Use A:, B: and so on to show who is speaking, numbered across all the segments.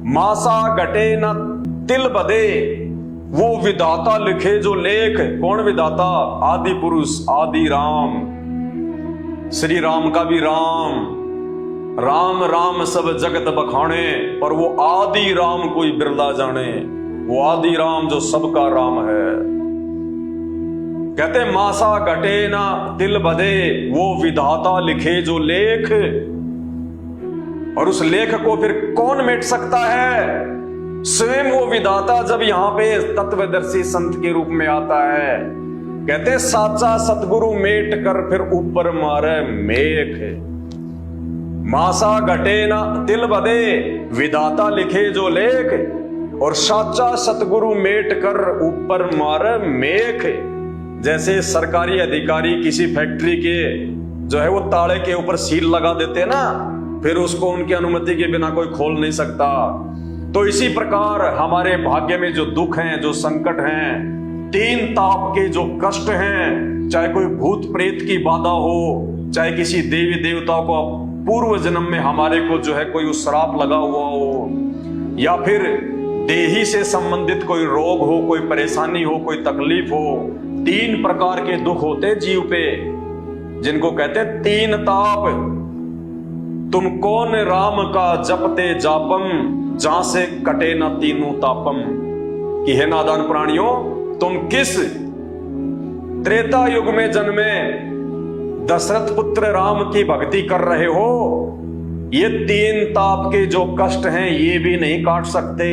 A: मासा घटे न तिल बधे, वो विधाता लिखे जो लेख। कौन विधाता? आदि पुरुष आदि राम, श्री राम का भी राम। राम राम सब जगत बखाने, पर वो आदि राम कोई बिरला जाने। वो आदि राम जो सबका राम है। कहते मासा घटे ना तिल बधे, वो विधाता लिखे जो लेख। और उस लेख को फिर कौन मिट सकता है? स्वयं वो विधाता जब यहां पे तत्वदर्शी संत के रूप में आता है। कहते साचा सतगुरु मेट कर फिर ऊपर मारे मेख। मासा घटे ना तिल बधे, विधाता लिखे जो लेख। और साचा सतगुरु मेट कर ऊपर मारे मेख। जैसे सरकारी अधिकारी किसी फैक्ट्री के जो है वो ताले के ऊपर सील लगा देते ना, फिर उसको उनकी अनुमति के बिना कोई खोल नहीं सकता। तो इसी प्रकार हमारे भाग्य में जो दुख हैं, जो संकट हैं, तीन ताप के जो कष्ट हैं, चाहे कोई भूत प्रेत की बाधा हो, चाहे किसी देवी देवताओं को पूर्व जन्म में हमारे को जो है कोई श्राप लगा हुआ हो, या फिर देही से संबंधित कोई रोग हो, कोई परेशानी हो, कोई तकलीफ हो। तीन प्रकार के दुख होते जीव पे, जिनको कहते तीन ताप। तुम कौन राम का जपते जापम, जहां से कटे ना तीनों तापम। कि हे नादान प्राणियों, तुम किस त्रेता युग में जन्मे दशरथ पुत्र राम की भक्ति कर रहे हो? ये तीन ताप के जो कष्ट हैं ये भी नहीं काट सकते।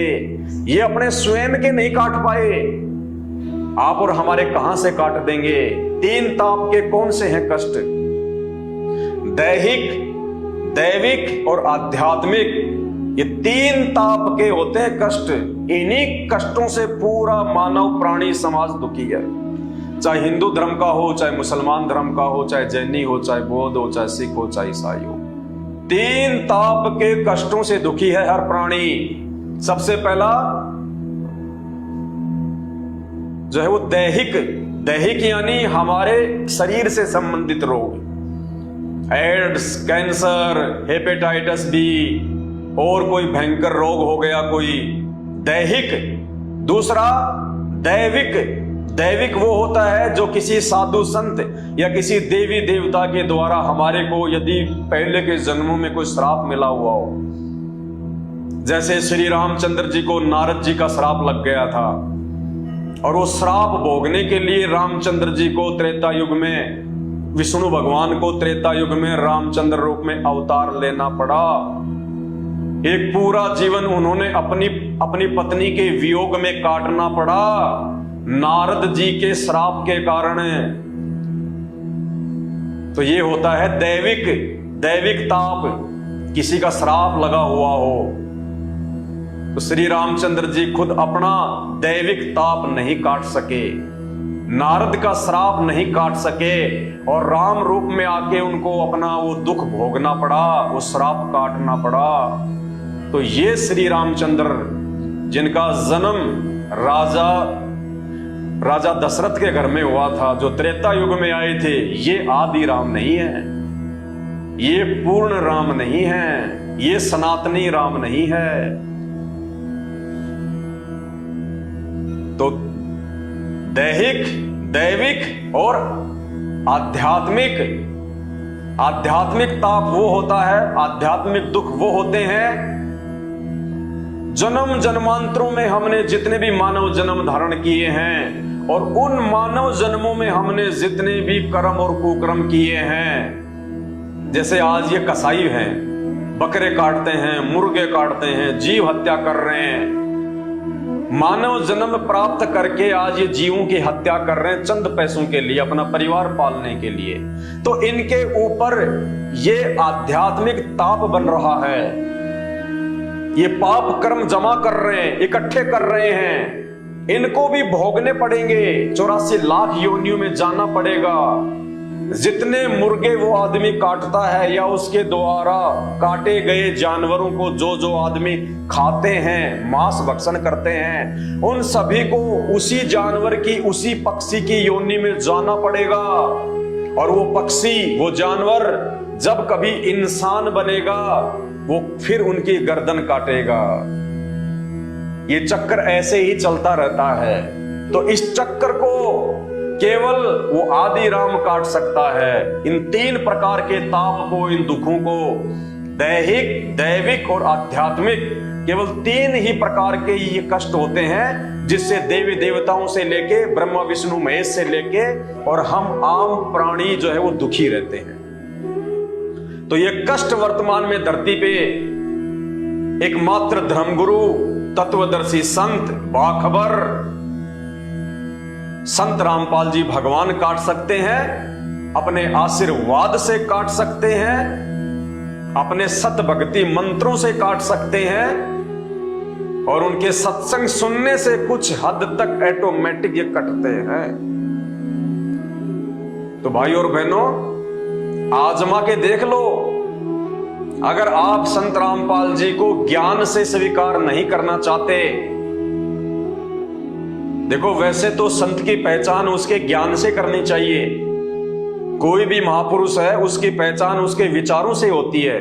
A: ये अपने स्वयं के नहीं काट पाए, आप और हमारे कहां से काट देंगे? तीन ताप के कौन से हैं कष्ट? दैहिक, दैविक और आध्यात्मिक, ये तीन ताप के होते हैं कष्ट। इन्हीं कष्टों से पूरा मानव प्राणी समाज दुखी है। चाहे हिंदू धर्म का हो, चाहे मुसलमान धर्म का हो, चाहे जैनी हो, चाहे बौद्ध हो, चाहे सिख हो, चाहे ईसाई हो, तीन ताप के कष्टों से दुखी है हर प्राणी। सबसे पहला जो है वो दैहिक। दैहिक यानी हमारे शरीर से संबंधित रोग, एड्स, कैंसर, हेपेटाइटिस बी और कोई भयंकर रोग हो गया कोई, दैहिक। दूसरा दैविक। दैविक वो होता है जो किसी साधु संत या किसी देवी देवता के द्वारा हमारे को यदि पहले के जन्मों में कोई श्राप मिला हुआ हो। जैसे श्री रामचंद्र जी को नारद जी का श्राप लग गया था, और वो श्राप भोगने के लिए रामचंद्र जी को त्रेता युग में, विष्णु भगवान को त्रेता युग में रामचंद्र रूप में अवतार लेना पड़ा। एक पूरा जीवन उन्होंने अपनी पत्नी के वियोग में काटना पड़ा नारद जी के श्राप के कारण। तो ये होता है दैविक ताप, किसी का श्राप लगा हुआ हो। तो श्री रामचंद्र जी खुद अपना दैविक ताप नहीं काट सके, नारद का श्राप नहीं काट सके, और राम रूप में आके उनको अपना वो दुख भोगना पड़ा, वो श्राप काटना पड़ा। तो ये श्री रामचंद्र जिनका जन्म राजा दशरथ के घर में हुआ था, जो त्रेता युग में आए थे, ये आदि राम नहीं है, ये पूर्ण राम नहीं है, ये सनातनी राम नहीं है। तो दैहिक, दैविक और आध्यात्मिक ताप वो होता है, आध्यात्मिक दुख वो होते हैं जन्म जन्मांतरों में हमने जितने भी मानव जन्म धारण किए हैं, और उन मानव जन्मों में हमने जितने भी कर्म और कुकर्म किए हैं। जैसे आज ये कसाई हैं, बकरे काटते हैं, मुर्गे काटते हैं, जीव हत्या कर रहे हैं, मानव जन्म प्राप्त करके आज ये जीवों की हत्या कर रहे हैं चंद पैसों के लिए, अपना परिवार पालने के लिए। तो इनके ऊपर ये आध्यात्मिक ताप बन रहा है, ये पाप कर्म जमा कर रहे हैं, इकट्ठे कर रहे हैं, इनको भी भोगने पड़ेंगे। 84 लाख योनियों में जाना पड़ेगा। जितने मुर्गे वो आदमी काटता है या उसके द्वारा काटे गए जानवरों को जो आदमी खाते हैं, मांस भक्षण करते हैं, उन सभी को उसी जानवर की, उसी पक्षी की योनि में जाना पड़ेगा। और वो पक्षी, वो जानवर जब कभी इंसान बनेगा, वो फिर उनकी गर्दन काटेगा। ये चक्कर ऐसे ही चलता रहता है। तो इस चक्कर को केवल वो आदि राम काट सकता है। इन 3 प्रकार के ताप को, इन दुखों को, दैहिक, दैविक और आध्यात्मिक, केवल 3 ही प्रकार के ये कष्ट होते हैं जिससे देवी देवताओं से लेके ब्रह्मा विष्णु महेश से लेके और हम आम प्राणी जो है वो दुखी रहते हैं। तो ये कष्ट वर्तमान में धरती पे एकमात्र धर्मगुरु, तत्वदर्शी संत, बाखबर संत रामपाल जी भगवान काट सकते हैं, अपने आशीर्वाद से काट सकते हैं, अपने सत भक्ति मंत्रों से काट सकते हैं और उनके सत्संग सुनने से कुछ हद तक ऑटोमेटिक ये कटते हैं। तो भाई और बहनों, आजमा के देख लो। अगर आप संत रामपाल जी को ज्ञान से स्वीकार नहीं करना चाहते, देखो वैसे तो संत की पहचान उसके ज्ञान से करनी चाहिए। कोई भी महापुरुष है उसकी पहचान उसके विचारों से होती है।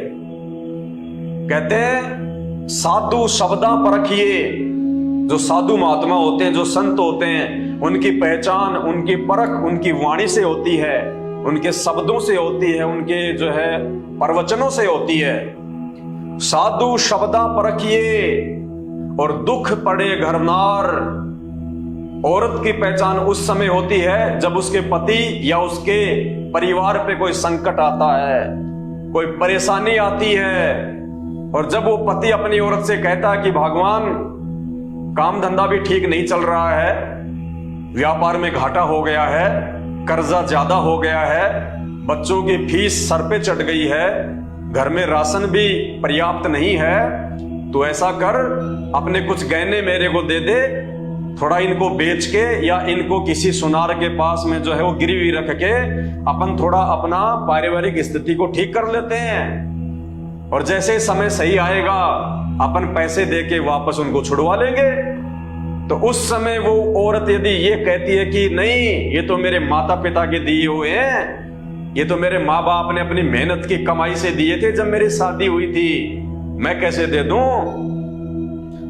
A: कहते हैं साधु शब्दा परखिए। जो साधु महात्मा होते हैं, जो संत होते हैं, उनकी पहचान, उनकी परख उनकी वाणी से होती है, उनके शब्दों से होती है, उनके जो है प्रवचनों से होती है। साधु शब्दा परखिए और दुख पड़े घर नार। औरत की पहचान उस समय होती है जब उसके पति या उसके परिवार पे कोई संकट आता है, कोई परेशानी आती है, और जब वो पति अपनी औरत से कहता है कि भगवान काम धंधा भी ठीक नहीं चल रहा है, व्यापार में घाटा हो गया है, कर्जा ज्यादा हो गया है, बच्चों की फीस सर पे चढ़ गई है, घर में राशन भी पर्याप्त नहीं है, तो ऐसा कर अपने कुछ गहने मेरे को दे दे, थोड़ा इनको बेच के या इनको किसी सुनार के पास में जो है वो गिरवी रख के अपन थोड़ा अपना पारिवारिक स्थिति को ठीक कर लेते हैं, और जैसे समय सही आएगा अपन पैसे देके वापस उनको छुड़वा लेंगे। तो उस समय वो औरत यदि ये कहती है कि नहीं, ये तो मेरे माता पिता के दिए हुए हैं, ये तो मेरे माँ बाप ने अपनी मेहनत की कमाई से दिए थे जब मेरी शादी हुई थी, मैं कैसे दे दूं,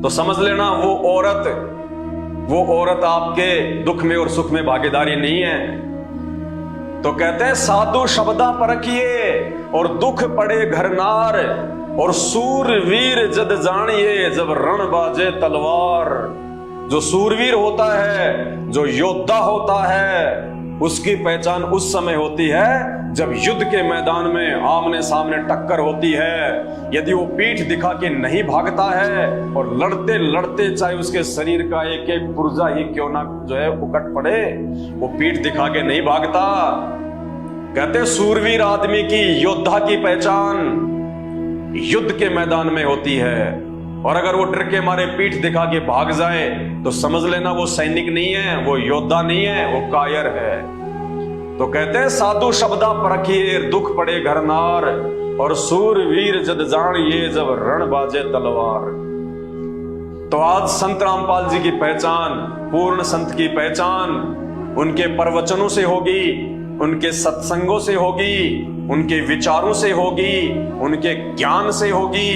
A: तो समझ लेना वो औरत आपके दुख में और सुख में भागीदारी नहीं है। तो कहते हैं साधु शब्दा परखिए और दुख पड़े घर नार, और सूरवीर जद जानिए जब रण बाजे तलवार। जो सूरवीर होता है, जो योद्धा होता है, उसकी पहचान उस समय होती है जब युद्ध के मैदान में आमने सामने टक्कर होती है। यदि वो पीठ दिखा के नहीं भागता है और लड़ते लड़ते चाहे उसके शरीर का एक एक पुर्जा ही क्यों ना जो है उकट पड़े, वो पीठ दिखा के नहीं भागता। कहते सूरवीर आदमी की, योद्धा की पहचान युद्ध के मैदान में होती है, और अगर वो डर के मारे पीठ दिखा के भाग जाए तो समझ लेना वो सैनिक नहीं है, वो योद्धा नहीं है, वो कायर है। तो कहते हैं साधु शब्दा परखिए दुख पड़े घर नार, और सूरवीर जद जानिए जब रण बाजे तलवार। तो आज संत रामपाल जी की पहचान, पूर्ण संत की पहचान उनके प्रवचनों से होगी, उनके सत्संगों से होगी, उनके विचारों से होगी, उनके ज्ञान से होगी।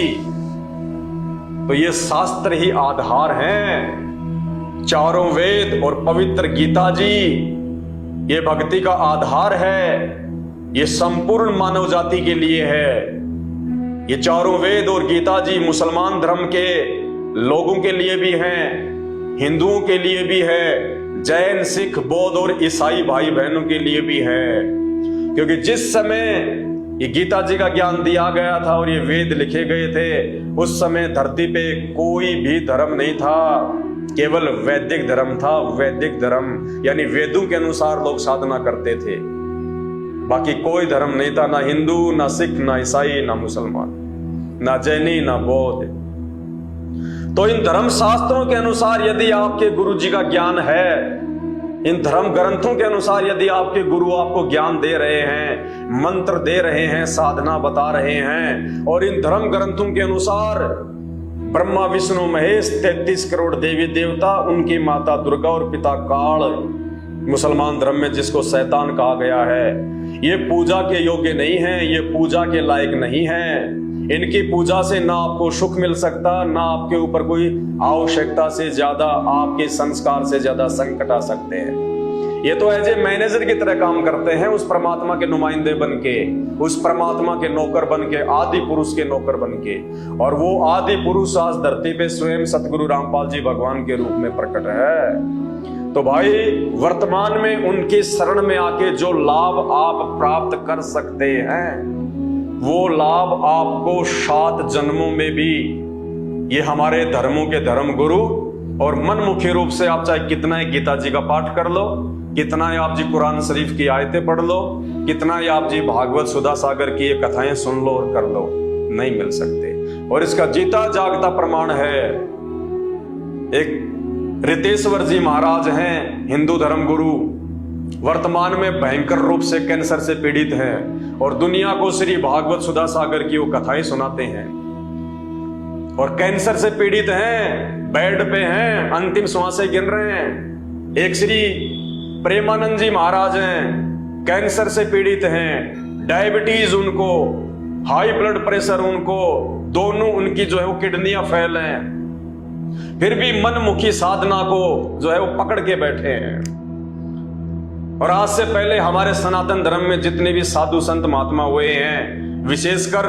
A: तो ये शास्त्र ही आधार हैं। चारों वेद और पवित्र गीता जी ये भक्ति का आधार है, ये संपूर्ण मानव जाति के लिए है। ये चारों वेद और गीता जी मुसलमान धर्म के लोगों के लिए भी हैं, हिंदुओं के लिए भी है, जैन, सिख, बौद्ध और ईसाई भाई बहनों के लिए भी है। क्योंकि जिस समय ये गीता जी का ज्ञान दिया गया था और ये वेद लिखे गए थे, उस समय धरती पे कोई भी धर्म नहीं था, केवल वैदिक धर्म था। वैदिक धर्म यानी वेदों के अनुसार लोग साधना करते थे, बाकी कोई धर्म नहीं था, ना हिंदू, ना सिख, ना ईसाई, ना मुसलमान, ना जैनी, ना बौद्ध। तो इन धर्म शास्त्रों के अनुसार यदि आपके गुरु जी का ज्ञान है, इन धर्म ग्रंथों के अनुसार यदि आपके गुरु आपको ज्ञान दे रहे हैं, मंत्र दे रहे हैं, साधना बता रहे हैं, और इन धर्म ग्रंथों के अनुसार ब्रह्मा विष्णु महेश 33 करोड़ देवी देवता, उनकी माता दुर्गा और पिता काल, मुसलमान धर्म में जिसको शैतान कहा गया है, ये पूजा के योग्य नहीं है, ये पूजा के लायक नहीं है, इनकी पूजा से ना आपको सुख मिल सकता, ना आपके ऊपर कोई आवश्यकता से ज्यादा, आपके संस्कार से ज्यादा संकट आ सकते हैं। ये तो एज ए मैनेजर की तरह काम करते हैं, उस परमात्मा के नुमाइंदे बन के, उस परमात्मा के नौकर बन के, आदि पुरुष के नौकर बन के। और वो आदि पुरुष आज धरती पे स्वयं सतगुरु रामपाल जी भगवान के रूप में प्रकट है। तो भाई वर्तमान में उनकी शरण में आके जो लाभ आप प्राप्त कर सकते हैं, वो लाभ आपको 7 जन्मों में भी ये हमारे धर्मों के धर्म गुरु और मनमुखी रूप से आप चाहे कितना ही गीता जी का पाठ कर लो, कितना ही आप जी कुरान शरीफ की आयतें पढ़ लो, कितना ही आप जी भागवत सुधा सागर की ये कथाएं सुन लो और कर लो, नहीं मिल सकते। और इसका जीता जागता प्रमाण है, एक रितेश्वर जी महाराज हैं, हिंदू धर्म गुरु, वर्तमान में भयंकर रूप से कैंसर से पीड़ित हैं और दुनिया को श्री भागवत सुधा सागर की वो कथाएं सुनाते हैं और कैंसर से पीड़ित हैं, बेड पे हैं, अंतिम श्वासें गिन रहे हैं। एक श्री प्रेमानंद जी महाराज हैं, कैंसर से पीड़ित हैं, डायबिटीज उनको, हाई ब्लड प्रेशर उनको, दोनों उनकी जो है वो किडनियां फेल हैं, फिर भी मनमुखी साधना को जो है वो पकड़ के बैठे हैं। और आज से पहले हमारे सनातन धर्म में जितने भी साधु संत महात्मा हुए हैं, विशेषकर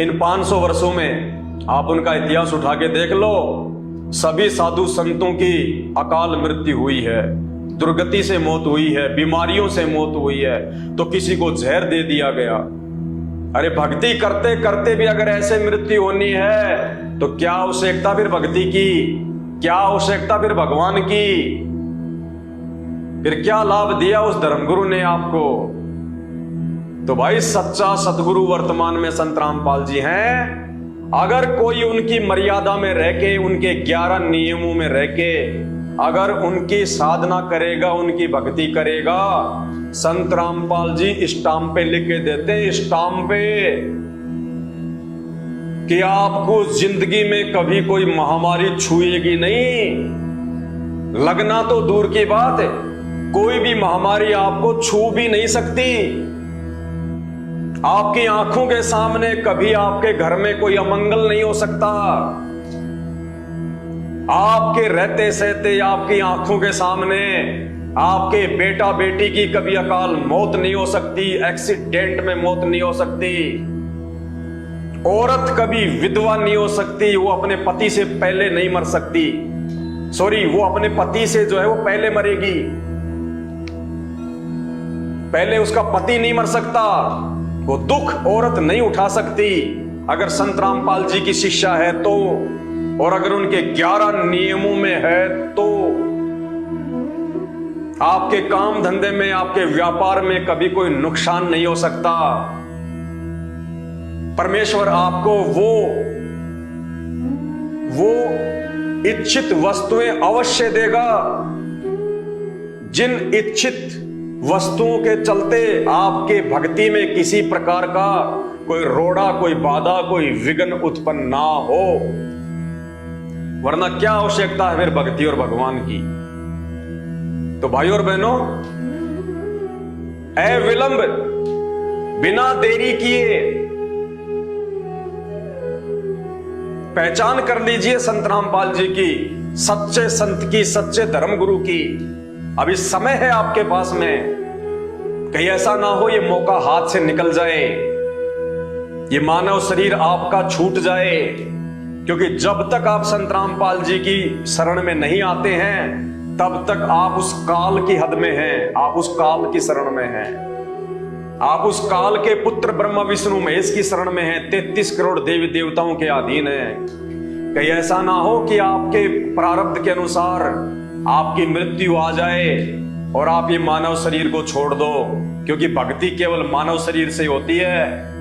A: इन 500 वर्षों में आप उनका इतिहास उठा के देख लो, सभी साधु संतों की अकाल मृत्यु हुई है, दुर्गति से मौत हुई है, बीमारियों से मौत हुई है, तो किसी को जहर दे दिया गया। अरे भक्ति करते करते भी अगर ऐसे मृत्यु होनी है तो क्या आवश्यकता फिर भक्ति की, क्या आवश्यकता फिर भगवान की, फिर क्या लाभ दिया उस धर्मगुरु ने आपको। तो भाई सच्चा सतगुरु वर्तमान में संत रामपाल जी हैं। अगर कोई उनकी मर्यादा में रह के, उनके 11 नियमों में रह के अगर उनकी साधना करेगा, उनकी भक्ति करेगा, संत रामपाल जी स्टाम्प पे लिख के देते हैं, स्टाम्प पे, कि आपको जिंदगी में कभी कोई महामारी छुएगी नहीं। लगना तो दूर की बात है, कोई भी महामारी आपको छू भी नहीं सकती। आपकी आंखों के सामने कभी आपके घर में कोई अमंगल नहीं हो सकता। आपके रहते सहते आपकी आंखों के सामने आपके बेटा बेटी की कभी अकाल मौत नहीं हो सकती, एक्सीडेंट में मौत नहीं हो सकती। औरत कभी विधवा नहीं हो सकती, वो अपने पति से पहले नहीं मर सकती, सॉरी, वो अपने पति से जो है वो पहले मरेगी, पहले उसका पति नहीं मर सकता। वो दुख औरत नहीं उठा सकती अगर संत रामपाल जी की शिक्षा है तो, और अगर उनके 11 नियमों में है तो। आपके काम धंधे में, आपके व्यापार में कभी कोई नुकसान नहीं हो सकता। परमेश्वर आपको वो इच्छित वस्तुएं अवश्य देगा, जिन इच्छित वस्तुओं के चलते आपके भक्ति में किसी प्रकार का कोई रोड़ा, कोई बाधा, कोई विघ्न उत्पन्न ना हो। वरना क्या आवश्यकता है फिर भक्ति और भगवान की। तो भाई और बहनों, अविलंब बिना देरी किए पहचान कर लीजिए संत रामपाल जी की, सच्चे संत की, सच्चे धर्मगुरु की। अभी समय है आपके पास में, कहीं ऐसा ना हो ये मौका हाथ से निकल जाए, ये मानव शरीर आपका छूट जाए। क्योंकि जब तक आप संत रामपाल जी की शरण में नहीं आते हैं, तब तक आप उस काल की हद में हैं, आप उस काल की शरण में हैं, आप उस काल के पुत्र ब्रह्मा विष्णु महेश की शरण में हैं, 33 करोड़ देवी देवताओं के अधीन हैं। कहीं ऐसा ना हो कि आपके प्रारब्ध के अनुसार आपकी मृत्यु आ जाए और आप ये मानव शरीर को छोड़ दो। क्योंकि भक्ति केवल मानव शरीर से होती है,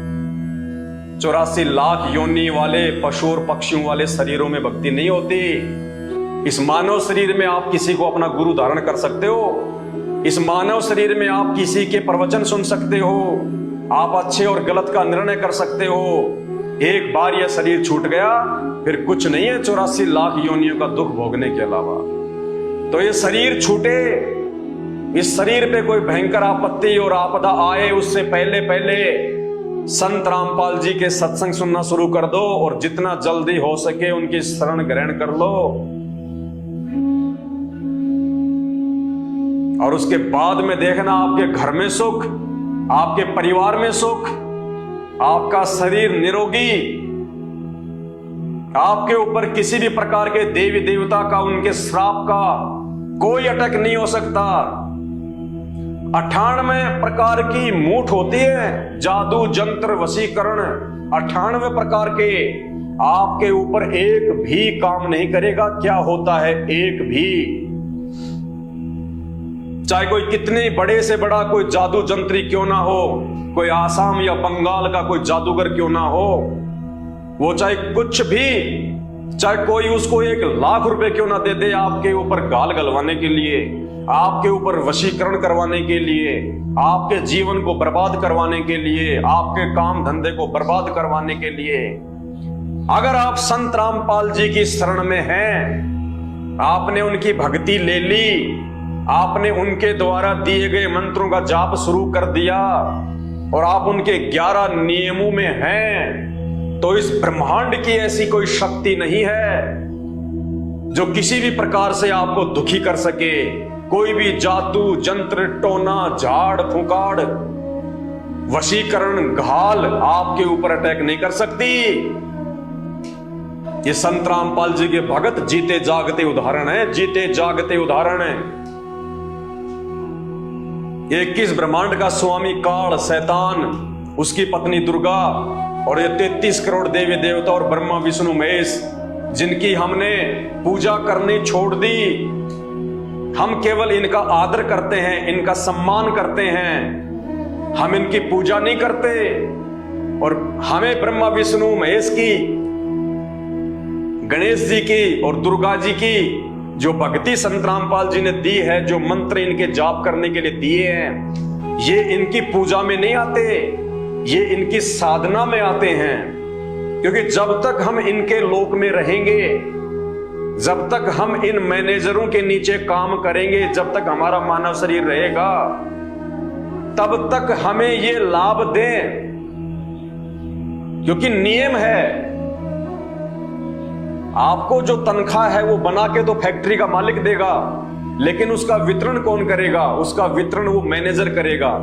A: 84 लाख योनि वाले पशु और पक्षियों वाले शरीरों में भक्ति नहीं होती। इस मानव शरीर में आप किसी को अपना गुरु धारण कर सकते हो, इस मानव शरीर में आप किसी के प्रवचन सुन सकते हो, आप अच्छे और गलत का निर्णय कर सकते हो। एक बार यह शरीर छूट गया फिर कुछ नहीं है 84 लाख योनियों का दुख भोगने के अलावा। तो ये शरीर छूटे, इस शरीर पे कोई भयंकर आपत्ति और आपदा आए, उससे पहले पहले संत रामपाल जी के सत्संग सुनना शुरू कर दो और जितना जल्दी हो सके उनकी शरण ग्रहण कर लो। और उसके बाद में देखना आपके घर में सुख, आपके परिवार में सुख, आपका शरीर निरोगी, आपके ऊपर किसी भी प्रकार के देवी देवता का, उनके श्राप का कोई अटैक नहीं हो सकता। 98 प्रकार की मूठ होती है, जादू जंत्र वशीकरण 98 प्रकार के, आपके ऊपर एक भी काम नहीं करेगा। क्या होता है एक भी? चाहे कोई कितने बड़े से बड़ा कोई जादू जंत्री क्यों ना हो, कोई आसाम या बंगाल का कोई जादूगर क्यों ना हो, वो चाहे कुछ भी, चाहे कोई उसको 1 लाख रुपए क्यों ना दे दे आपके ऊपर गाल गलवाने के लिए, आपके ऊपर वशीकरण करवाने के लिए, आपके जीवन को बर्बाद करवाने के लिए, आपके काम धंधे को बर्बाद करवाने के लिए। अगर आप संत रामपाल जी की शरण में हैं, आपने उनकी भक्ति ले ली, आपने उनके द्वारा दिए गए मंत्रों का जाप शुरू कर दिया और आप उनके 11 नियमों में हैं, तो इस ब्रह्मांड की ऐसी कोई शक्ति नहीं है जो किसी भी प्रकार से आपको दुखी कर सके। कोई भी जादू जंत्र टोना झाड़ फुकाड़ वशीकरण घाल आपके ऊपर अटैक नहीं कर सकती। ये संत रामपाल जी के भगत जीते जागते उदाहरण है, जीते जागते उदाहरण है। 21 ब्रह्मांड का स्वामी काल शैतान, उसकी पत्नी दुर्गा और ये 33 करोड़ देवी देवता और ब्रह्मा विष्णु महेश, जिनकी हमने पूजा करनी छोड़ दी। हम केवल इनका आदर करते हैं, इनका सम्मान करते हैं, हम इनकी पूजा नहीं करते। और हमें ब्रह्मा विष्णु महेश की, गणेश जी की और दुर्गा जी की जो भक्ति संत रामपाल जी ने दी है, जो मंत्र इनके जाप करने के लिए दिए हैं, ये इनकी पूजा में नहीं आते, ये इनकी साधना में आते हैं। क्योंकि जब तक हम इनके लोक में रहेंगे, जब तक हम इन मैनेजरों के नीचे काम करेंगे, जब तक हमारा मानव शरीर रहेगा, तब तक हमें ये लाभ दें। क्योंकि नियम है, आपको जो तनख्वाह है वो बना के तो फैक्ट्री का मालिक देगा, लेकिन उसका वितरण कौन करेगा? उसका वितरण वो मैनेजर करेगा।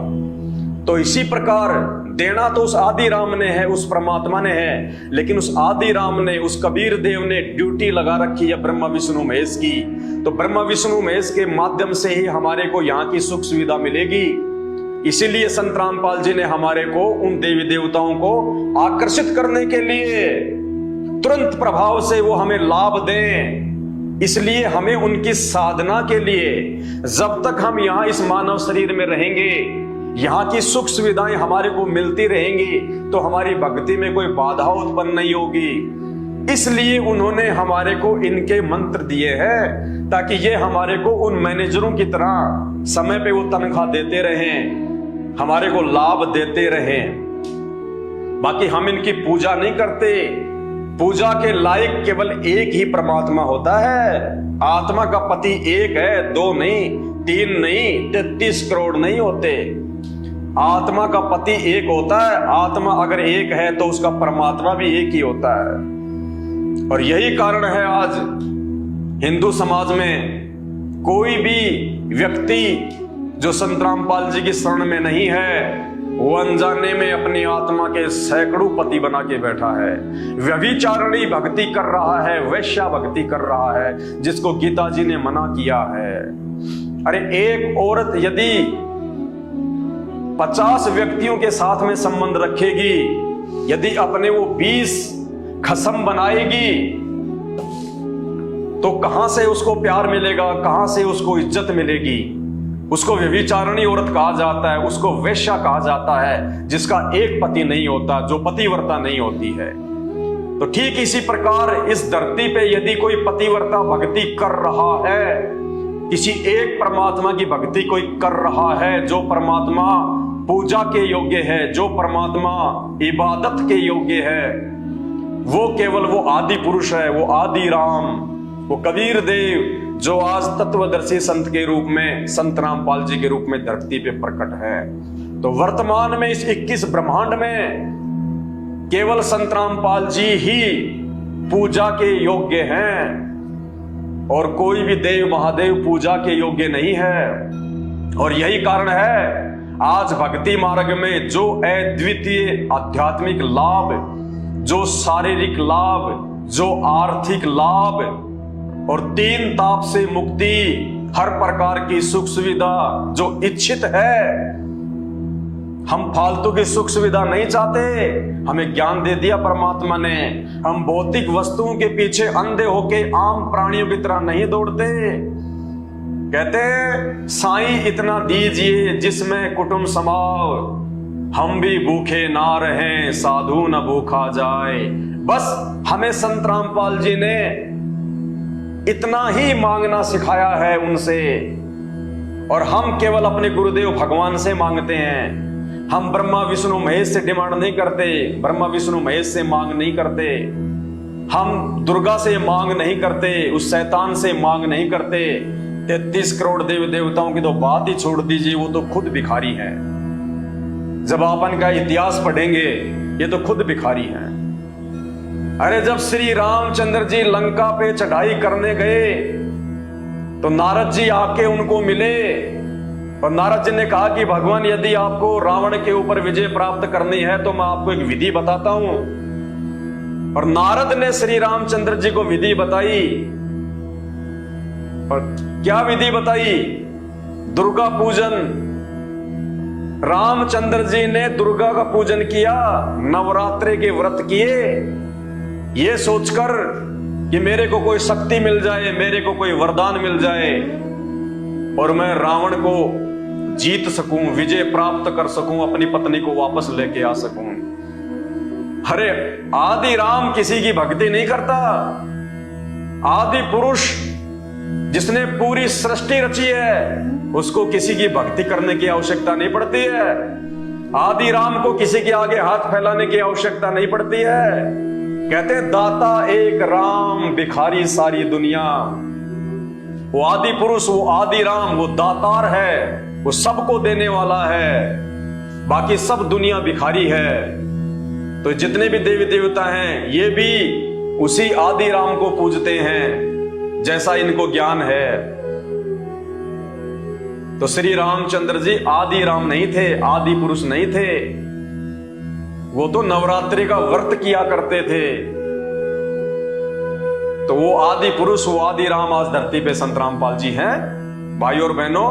A: तो इसी प्रकार देना तो उस आदि राम ने है, उस परमात्मा ने है, लेकिन उस आदि राम ने, उस कबीर देव ने ड्यूटी लगा रखी है ब्रह्मा विष्णु महेश की। तो ब्रह्मा विष्णु महेश के माध्यम से ही हमारे को यहाँ की सुख सुविधा मिलेगी। इसीलिए संत रामपाल जी ने हमारे को उन देवी देवताओं को आकर्षित करने के लिए तुरंत प्रभाव से वो हमें लाभ दें। इसलिए हमें उनकी साधना के लिए, जब तक हम यहाँ इस मानव शरीर में रहेंगे, यहाँ की सुख सुविधाएं हमारे को मिलती रहेंगी, तो हमारी भक्ति में कोई बाधा उत्पन्न नहीं होगी। इसलिए उन्होंने हमारे को इनके मंत्र दिए हैं, ताकि ये हमारे को उन मैनेजरों की तरह समय पे वो तनख्वाह देते रहें, हमारे को लाभ देते रहें। बाकी हम इनकी पूजा नहीं करते। पूजा के लायक केवल एक ही परमात्मा होता है। आत्मा का पति एक है, 2 नहीं, 3 नहीं, 33 करोड़ नहीं होते। आत्मा का पति एक होता है। आत्मा अगर एक है तो उसका परमात्मा भी एक ही होता है। और यही कारण है आज हिंदू समाज में कोई भी व्यक्ति जो संत रामपाल जी की शरण में नहीं है, वो अनजाने में अपनी आत्मा के सैकड़ों पति बना के बैठा है, व्यभिचारिणी भक्ति कर रहा है, वैश्या भक्ति कर रहा है, जिसको गीता जी ने मना किया है। अरे एक औरत यदि 50 व्यक्तियों के साथ में संबंध रखेगी, यदि अपने वो 20 खसम बनाएगी, तो कहां से उसको प्यार मिलेगा, कहां से उसको इज्जत मिलेगी? उसको व्यभिचारिणी औरत कहा जाता है, उसको वैश्या कहा जाता है, जिसका एक पति नहीं होता, जो पतिव्रता नहीं होती है। तो ठीक इसी प्रकार इस धरती पे यदि कोई पतिव्रता भक्ति कर रहा है, किसी एक परमात्मा की भक्ति कोई कर रहा है, जो परमात्मा पूजा के योग्य है, जो परमात्मा इबादत के योग्य है, वो केवल वो आदि पुरुष है, वो आदि राम, वो कबीर देव, जो आज तत्वदर्शी संत के रूप में, संत रामपाल जी के रूप में धरती पे प्रकट है। तो वर्तमान में इस 21 ब्रह्मांड में केवल संत रामपाल जी ही पूजा के योग्य हैं और कोई भी देव महादेव पूजा के योग्य नहीं है। और यही कारण है आज भक्ति मार्ग में जो अद्वितीय आध्यात्मिक लाभ, जो शारीरिक लाभ, जो आर्थिक लाभ और 3 ताप से मुक्ति, हर प्रकार की सुख सुविधा जो इच्छित है, हम फालतू की सुख सुविधा नहीं चाहते। हमें ज्ञान दे दिया परमात्मा ने। हम भौतिक वस्तुओं के पीछे अंधे होके आम प्राणियों की तरह नहीं दौड़ते। कहते साईं इतना दीजिए जिसमें कुटुंब समाओ, हम भी भूखे ना रहें साधु न भूखा जाए। बस हमें संत रामपाल जी ने इतना ही मांगना सिखाया है उनसे, और हम केवल अपने गुरुदेव भगवान से मांगते हैं। हम ब्रह्मा विष्णु महेश से डिमांड नहीं करते, ब्रह्मा विष्णु महेश से मांग नहीं करते, हम दुर्गा से मांग नहीं करते, उस शैतान से मांग नहीं करते। 33 करोड़ देव देवताओं की तो बात ही छोड़ दीजिए, वो तो खुद भिखारी हैं। जब आप इनका इतिहास पढ़ेंगे ये तो खुद भिखारी हैं। अरे जब श्री रामचंद्र जी लंका पे चढ़ाई करने गए तो नारद जी आके उनको मिले और नारद जी ने कहा कि भगवान यदि आपको रावण के ऊपर विजय प्राप्त करनी है तो मैं आपको एक विधि बताता हूं। और नारद ने श्री रामचंद्र जी को विधि बताई। और क्या विधि बताई? दुर्गा पूजन। रामचंद्र जी ने दुर्गा का पूजन किया, नवरात्रि के व्रत किए, ये सोचकर कि मेरे को कोई शक्ति मिल जाए, मेरे को कोई वरदान मिल जाए और मैं रावण को जीत सकूं, विजय प्राप्त कर सकूं, अपनी पत्नी को वापस लेके आ सकूं। अरे आदि राम किसी की भक्ति नहीं करता। आदि पुरुष जिसने पूरी सृष्टि रची है उसको किसी की भक्ति करने की आवश्यकता नहीं पड़ती है। आदि राम को किसी के आगे हाथ फैलाने की आवश्यकता नहीं पड़ती है। कहते दाता एक राम, भिखारी सारी दुनिया। वो आदि पुरुष, वो आदि राम, वो दातार है, वो सबको देने वाला है, बाकी सब दुनिया भिखारी है। तो जितने भी देवी देवता हैं ये भी उसी आदि राम को पूजते हैं जैसा इनको ज्ञान है। तो श्री रामचंद्र जी आदि राम नहीं थे, आदि पुरुष नहीं थे, वो तो नवरात्रि का व्रत किया करते थे। तो वो आदि पुरुष, वो आदि राम आज धरती पे संत रामपाल जी हैं। भाई और बहनों,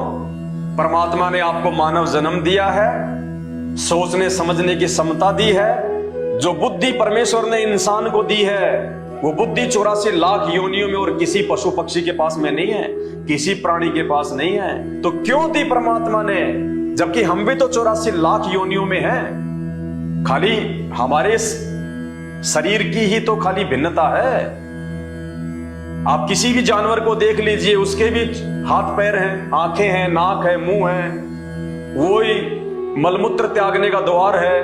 A: परमात्मा ने आपको मानव जन्म दिया है, सोचने समझने की क्षमता दी है। जो बुद्धि परमेश्वर ने इंसान को दी है वो बुद्धि 84 लाख योनियों में और किसी पशु पक्षी के पास में नहीं है, किसी प्राणी के पास नहीं है। तो क्यों दी परमात्मा ने, जबकि हम भी तो 84 लाख योनियों में हैं। खाली हमारे शरीर की ही तो खाली भिन्नता है। आप किसी भी जानवर को देख लीजिए, उसके भी हाथ पैर हैं, आंखें हैं, नाक है, मुंह है, वो ही मलमूत्र त्यागने का द्वार है,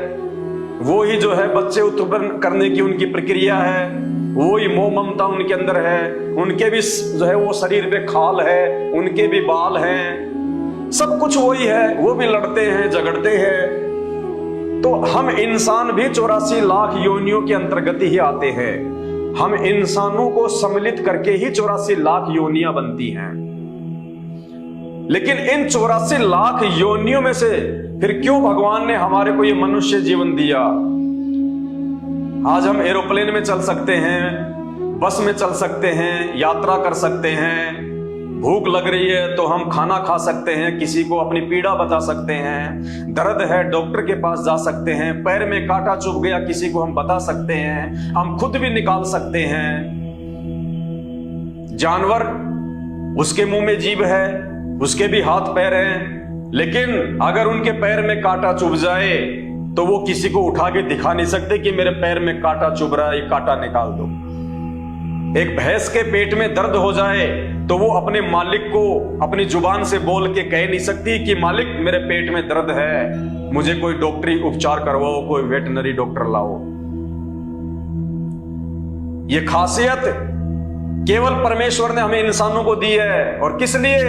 A: वो ही जो है बच्चे उत्पन्न करने की उनकी प्रक्रिया है, वो ही मोह ममता उनके अंदर है, उनके भी जो है वो शरीर पे खाल है, उनके भी बाल हैं, सब कुछ वही है, वो भी लड़ते हैं, झगड़ते हैं। तो हम इंसान भी 84 लाख योनियों के अंतर्गत ही आते हैं। हम इंसानों को सम्मिलित करके ही 84 लाख योनियां बनती हैं। लेकिन इन 84 लाख योनियों में से फिर क्यों भगवान ने हमारे को ये मनुष्य जीवन दिया? आज हम एरोप्लेन में चल सकते हैं, बस में चल सकते हैं, यात्रा कर सकते हैं, भूख लग रही है तो हम खाना खा सकते हैं, किसी को अपनी पीड़ा बता सकते हैं, दर्द है डॉक्टर के पास जा सकते हैं, पैर में कांटा चुभ गया किसी को हम बता सकते हैं, हम खुद भी निकाल सकते हैं। जानवर, उसके मुंह में जीभ है, उसके भी हाथ पैर हैं, लेकिन अगर उनके पैर में कांटा चुभ जाए तो वो किसी को उठा के दिखा नहीं सकते कि मेरे पैर में कांटा चुभ रहा है, ये कांटा निकाल दो। एक भैंस के पेट में दर्द हो जाए तो वो अपने मालिक को अपनी जुबान से बोल के कह नहीं सकती कि मालिक मेरे पेट में दर्द है, मुझे कोई डॉक्टरी उपचार करवाओ, कोई वेटनरी डॉक्टर लाओ। ये खासियत केवल परमेश्वर ने हमें इंसानों को दी है। और किस लिए?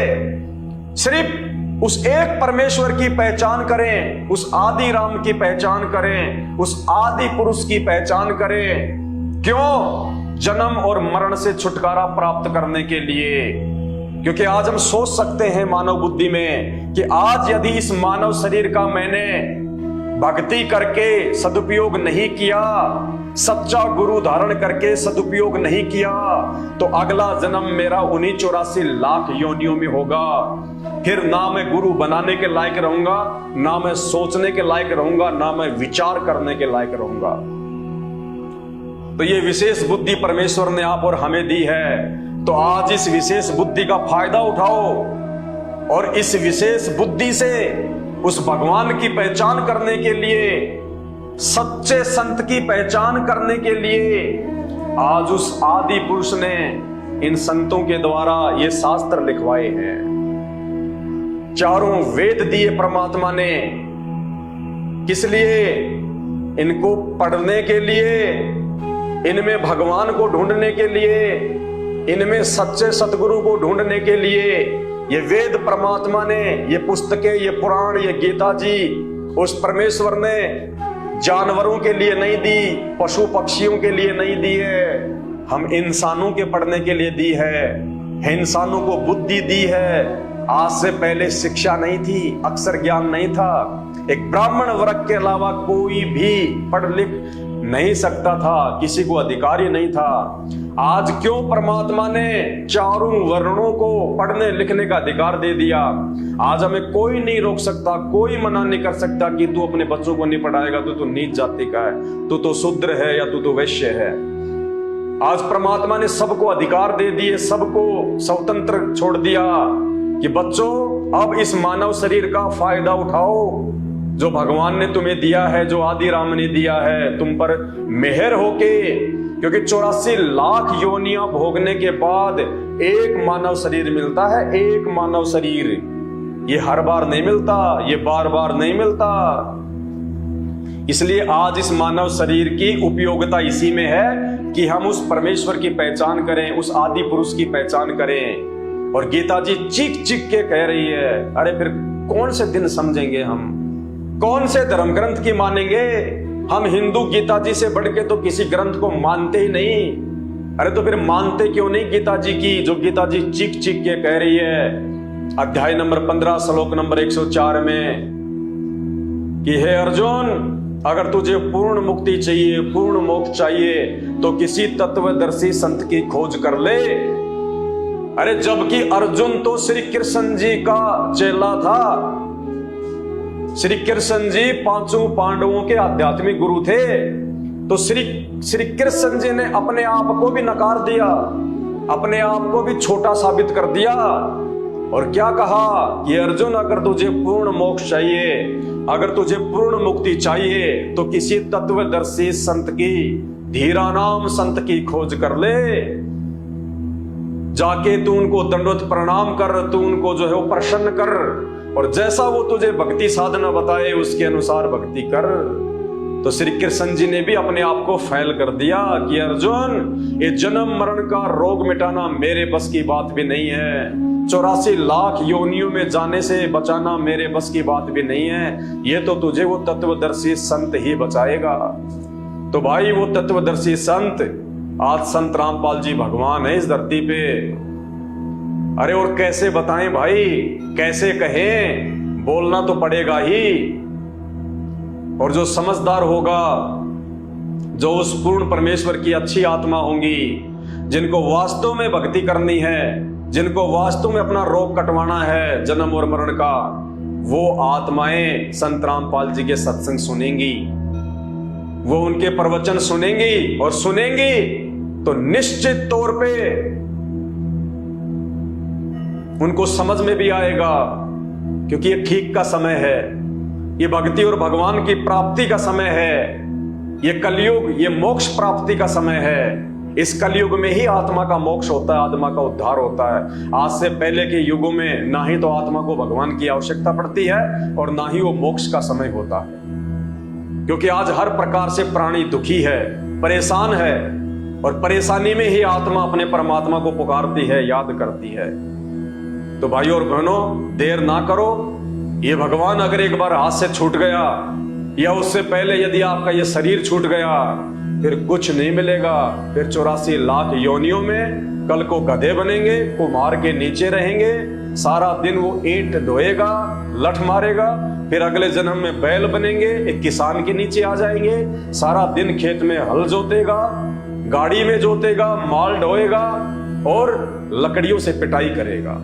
A: सिर्फ उस एक परमेश्वर की पहचान करें, उस आदि राम की पहचान करें, उस आदि पुरुष की पहचान करें। क्यों? जन्म और मरण से छुटकारा प्राप्त करने के लिए। क्योंकि आज हम सोच सकते हैं मानव बुद्धि में कि आज यदि इस मानव शरीर का मैंने भक्ति करके सदुपयोग नहीं किया, सच्चा गुरु धारण करके सदुपयोग नहीं किया, तो अगला जन्म मेरा उन्हीं 84 लाख योनियों में होगा। फिर ना मैं गुरु बनाने के लायक रहूंगा, ना मैं सोचने के लायक रहूंगा, ना मैं विचार करने के लायक रहूंगा। तो ये विशेष बुद्धि परमेश्वर ने आप और हमें दी है। तो आज इस विशेष बुद्धि का फायदा उठाओ और इस विशेष बुद्धि से उस भगवान की पहचान करने के लिए, सच्चे संत की पहचान करने के लिए आज उस आदि पुरुष ने इन संतों के द्वारा ये शास्त्र लिखवाए हैं। चारों वेद दिए परमात्मा ने, किस लिए? इनको पढ़ने के लिए, इनमें भगवान को ढूंढने के लिए, इनमें सच्चे सतगुरु को ढूंढने के लिए। ये वेद परमात्मा ने, ये पुस्तकें, ये पुराण, ये गीता जी उस परमेश्वर ने जानवरों के लिए नहीं दी, पशु पक्षियों के लिए नहीं दी है, हम इंसानों के पढ़ने के लिए दी है। इंसानों को बुद्धि दी है। आज से पहले शिक्षा नहीं थी, अक्षर ज्ञान नहीं था। एक ब्राह्मण वर्ग के अलावा कोई भी पढ़ लिख नहीं सकता था, किसी को अधिकार ही नहीं था। आज क्यों परमात्मा ने चारों वर्णों को पढ़ने लिखने का अधिकार दे दिया? आज हमें कोई नहीं रोक सकता, कोई मना नहीं कर सकता कि तू अपने बच्चों को नहीं पढ़ाएगा तो नीच जाति का है, तू तो शूद्र है या तू तो वैश्य है। आज परमात्मा ने सबको अधिकार दे दिए, सबको स्वतंत्र छोड़ दिया कि बच्चों अब इस मानव शरीर का फायदा उठाओ जो भगवान ने तुम्हें दिया है, जो आदि राम ने दिया है तुम पर मेहर होके। क्योंकि 84 लाख योनियां भोगने के बाद एक मानव शरीर मिलता है, एक मानव शरीर। ये हर बार नहीं मिलता, ये बार बार नहीं मिलता। इसलिए आज इस मानव शरीर की उपयोगिता इसी में है कि हम उस परमेश्वर की पहचान करें, उस आदि पुरुष की पहचान करें। और गीता जी चीख चीख के कह रही है, अरे फिर कौन से दिन समझेंगे हम, कौन से धर्म ग्रंथ की मानेंगे? हम हिंदू गीता जी से बढ़ के तो किसी ग्रंथ को मानते ही नहीं। अरे तो फिर मानते क्यों नहीं गीता जी की, जो गीता जी चीख चीख के कह रही है अध्याय नंबर 15 श्लोक नंबर 104 में कि हे अर्जुन, अगर तुझे पूर्ण मुक्ति चाहिए, पूर्ण मोक्ष चाहिए तो किसी तत्वदर्शी संत की खोज कर ले। अरे जबकि अर्जुन तो श्री कृष्ण जी का चेला था। श्री कृष्ण जी पांचों पांडवों के आध्यात्मिक गुरु थे। तो श्री कृष्ण जी ने अपने आप को भी नकार दिया, अपने आप को भी छोटा साबित कर दिया और क्या कहा कि अर्जुन, अगर तुझे पूर्ण मोक्ष चाहिए, अगर तुझे पूर्ण मुक्ति चाहिए तो किसी तत्वदर्शी संत की, धीरा नाम संत की खोज कर ले। जाके तू उनको दंडवत प्रणाम कर, तू उनको जो है वो प्रसन्न कर और जैसा वो तुझे भक्ति साधना बताए उसके अनुसार भक्ति कर। तो श्री कृष्ण जी ने भी अपने आप को फैल कर दिया कि अर्जुन, ये जन्म मरण का रोग मिटाना मेरे बस की बात भी नहीं है, 84 लाख योनियों में जाने से बचाना मेरे बस की बात भी नहीं है, ये तो तुझे वो तत्वदर्शी संत ही बचाएगा। तो भाई वो तत्वदर्शी संत आज संत रामपाल जी भगवान है इस धरती पे। अरे और कैसे बताएं भाई, कैसे कहें, बोलना तो पड़ेगा ही। और जो समझदार होगा, जो उस पूर्ण परमेश्वर की अच्छी आत्मा होंगी, जिनको वास्तव में भक्ति करनी है, जिनको वास्तव में अपना रोग कटवाना है जन्म और मरण का, वो आत्माएं संत रामपाल जी के सत्संग सुनेंगी, वो उनके प्रवचन सुनेंगी और सुनेंगी तो निश्चित तौर पे उनको समझ में भी आएगा। क्योंकि ये ठीक का समय है, ये भक्ति और भगवान की प्राप्ति का समय है, ये कलयुग, ये मोक्ष प्राप्ति का समय है। इस कलयुग में ही आत्मा का मोक्ष होता है, आत्मा का उद्धार होता है। आज से पहले के युगों में ना ही तो आत्मा को भगवान की आवश्यकता पड़ती है और ना ही वो मोक्ष का समय होता है। क्योंकि आज हर प्रकार से प्राणी दुखी है, परेशान है और परेशानी में ही आत्मा अपने परमात्मा को पुकारती है, याद करती है। तो भाइयों और बहनों, देर ना करो। ये भगवान अगर एक बार हाथ से छूट गया, या उससे पहले यदि आपका ये शरीर छूट गया, फिर कुछ नहीं मिलेगा। फिर 84 लाख योनियों में कल को गधे बनेंगे, कुम्हार के नीचे रहेंगे, सारा दिन वो ईंट ढोएगा, लठ मारेगा। फिर अगले जन्म में बैल बनेंगे, एक किसान के नीचे आ जाएंगे, सारा दिन खेत में हल जोतेगा, गाड़ी में जोतेगा, माल ढोएगा और लकड़ियों से पिटाई करेगा।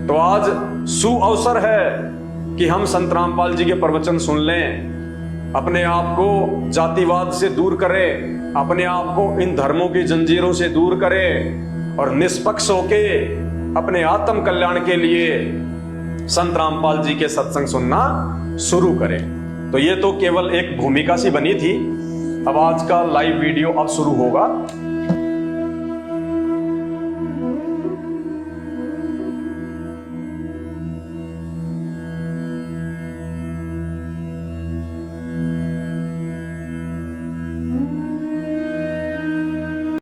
A: तो आज सुअवसर है कि हम संत रामपाल जी के प्रवचन सुन लें, अपने आप को जातिवाद से दूर करें, अपने आप को इन धर्मों की जंजीरों से दूर करें और निष्पक्ष होके अपने आत्म कल्याण के लिए संत रामपाल जी के सत्संग सुनना शुरू करें। तो ये तो केवल एक भूमिका सी बनी थी। अब आज का लाइव वीडियो अब शुरू होगा।